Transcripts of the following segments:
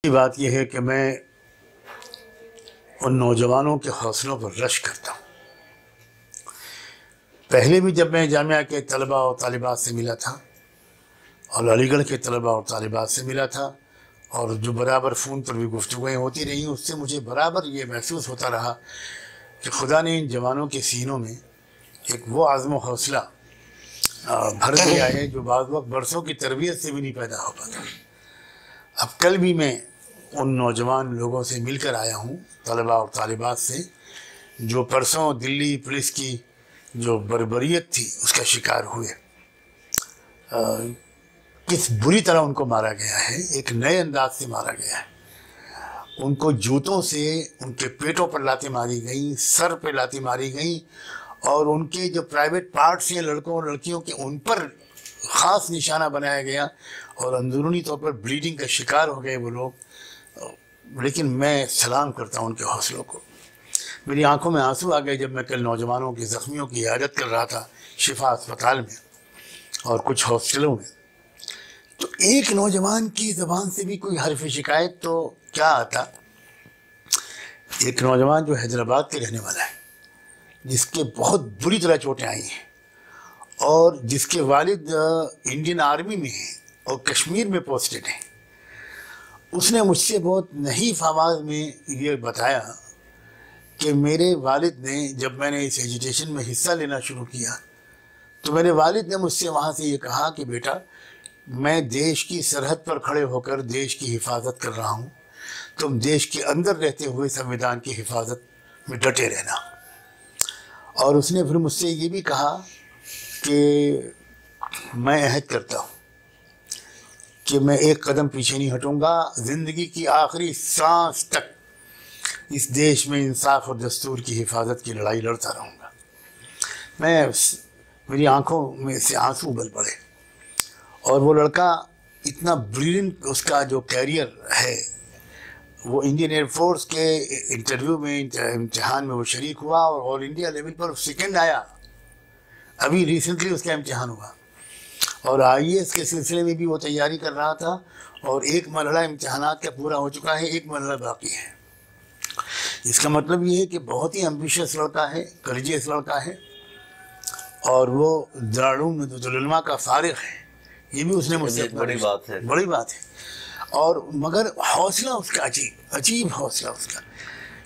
کی بات یہ ہے کہ میں ان نوجوانوں کے حوصلوں پر رشک کرتا ہوں۔ پہلے بھی جب میں جامعہ کے طلبہ اور طالبات سے ملا تھا اور علی گڑھ کے طلبہ اور طالبات سے ملا تھا اور جو برابر فون پر بھی گفتگویں ہوتی رہیں، اس سے مجھے برابر یہ محسوس ہوتا رہا کہ خدا نے ان جوانوں کے سینوں میں ایک وہ عزم و حوصلہ بھر دیا ہے جو بعض وقت برسوں کی تربیت سے بھی نہیں پیدا ہو پاتا۔ اب کل بھی میں ان نوجوان لوگوں سے مل کر آیا ہوں، طلباء اور طالبات سے، جو پرسوں دلی پولیس کی جو بربریت تھی اس کا شکار ہوئے۔ کس بری طرح ان کو مارا گیا ہے، ایک نئے انداز سے مارا گیا ہے۔ ان کو جوتوں سے ان کے پیٹوں پر لاتیں ماری گئیں، سر پہ لاتیں ماری گئیں، اور ان کے جو پرائیویٹ پارٹس ہیں لڑکوں اور لڑکیوں کے، ان پر خاص نشانہ بنایا گیا اور اندرونی طور پر بلیڈنگ کا شکار ہو گئے وہ لوگ۔ لیکن میں سلام کرتا ہوں ان کے حوصلوں کو۔ میری آنکھوں میں آنسو آ گئے جب میں کل نوجوانوں کے زخمیوں کی عیادت کر رہا تھا شفا اسپتال میں اور کچھ ہاسپٹلوں میں، تو ایک نوجوان کی زبان سے بھی کوئی حرف شکایت تو کیا آتا۔ ایک نوجوان جو حیدرآباد کے رہنے والا ہے، جس کے بہت بری طرح چوٹیں آئی ہیں اور جس کے والد انڈین آرمی میں ہیں اور کشمیر میں پوسٹڈ ہیں، اس نے مجھ سے بہت نحیف آواز میں یہ بتایا کہ میرے والد نے، جب میں نے اس ایجیٹیشن میں حصہ لینا شروع کیا تو میرے والد نے مجھ سے وہاں سے یہ کہا کہ بیٹا، میں دیش کی سرحد پر کھڑے ہو کر دیش کی حفاظت کر رہا ہوں، تم دیش کے اندر رہتے ہوئے سنویدھان کی حفاظت میں ڈٹے رہنا۔ اور اس نے پھر مجھ سے یہ بھی کہا کہ میں عہد کرتا ہوں کہ میں ایک قدم پیچھے نہیں ہٹوں گا، زندگی کی آخری سانس تک اس دیش میں انصاف اور دستور کی حفاظت کی لڑائی لڑتا رہوں گا۔ میری آنکھوں میں سے آنسو ابل پڑے۔ اور وہ لڑکا اتنا بریلینٹ، اس کا جو کیریئر ہے، وہ انڈین ایئر فورس کے انٹرویو میں، امتحان میں وہ شریک ہوا اور آل انڈیا لیول پر سیکنڈ آیا۔ ابھی ریسنٹلی اس کا امتحان ہوا اور آئی اے ایس کے سلسلے میں بھی وہ تیاری کر رہا تھا، اور ایک مرحلہ امتحانات کا پورا ہو چکا ہے، ایک مرحلہ باقی ہے۔ اس کا مطلب یہ ہے کہ بہت ہی ایمبیشس لڑکا ہے، کرجیس لڑکا ہے، اور وہ دارالعلوم العلماء کا فارغ ہے۔ یہ بھی اس نے مجھ سے بڑی بات ہے، بڑی بات ہے۔ اور مگر حوصلہ اس کا عجیب حوصلہ اس کا،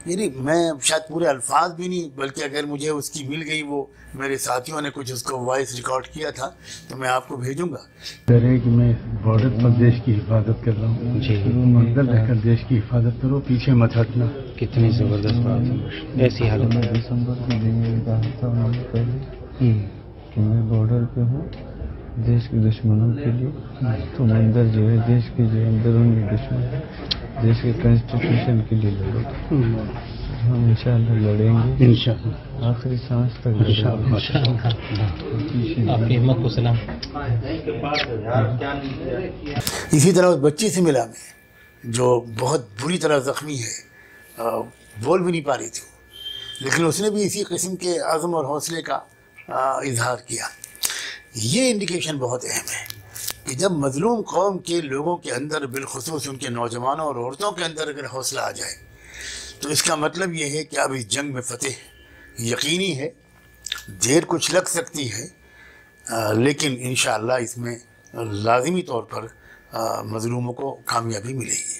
یعنی میں شاید پورے الفاظ بھی نہیں، بلکہ اگر مجھے اس کی مل گئی، وہ میرے ساتھیوں نے کچھ اس کو وائس ریکارڈ کیا تھا تو میں آپ کو بھیجوں گا۔ کہ میں بارڈر پر دیش کی حفاظت کر رہا ہوں، منزل رہ کر دیش کی حفاظت کرو، پیچھے مت ہٹنا۔ کتنی زبردست بات ہے ایسی حالت میں۔ دسمبر کو یہ کہا تھا انہوں نے پہلے کہ میں بارڈر پہ ہوں دیش کے دشمنوں کے لیے، تم اندر جو ہے دیش کے جو اندرونی دشمن ہے، دیش کے کانسٹیٹیوشن کے لیے لڑو۔ ہم انشاءاللہ لڑیں گے، انشاءاللہ آخری سانس تک انشاءاللہ۔ آپ کی ہمت کو سلام۔ اسی طرح اس بچی سے ملا میں جو بہت بری طرح زخمی ہے، بول بھی نہیں پا رہی تھی، لیکن اس نے بھی اسی قسم کے عزم اور حوصلے کا اظہار کیا۔ یہ انڈیکیشن بہت اہم ہے کہ جب مظلوم قوم کے لوگوں کے اندر، بالخصوص ان کے نوجوانوں اور عورتوں کے اندر اگر حوصلہ آ جائے تو اس کا مطلب یہ ہے کہ اب اس جنگ میں فتح یقینی ہے۔ دیر کچھ لگ سکتی ہے، لیکن انشاءاللہ اس میں لازمی طور پر مظلوموں کو کامیابی ملے گی۔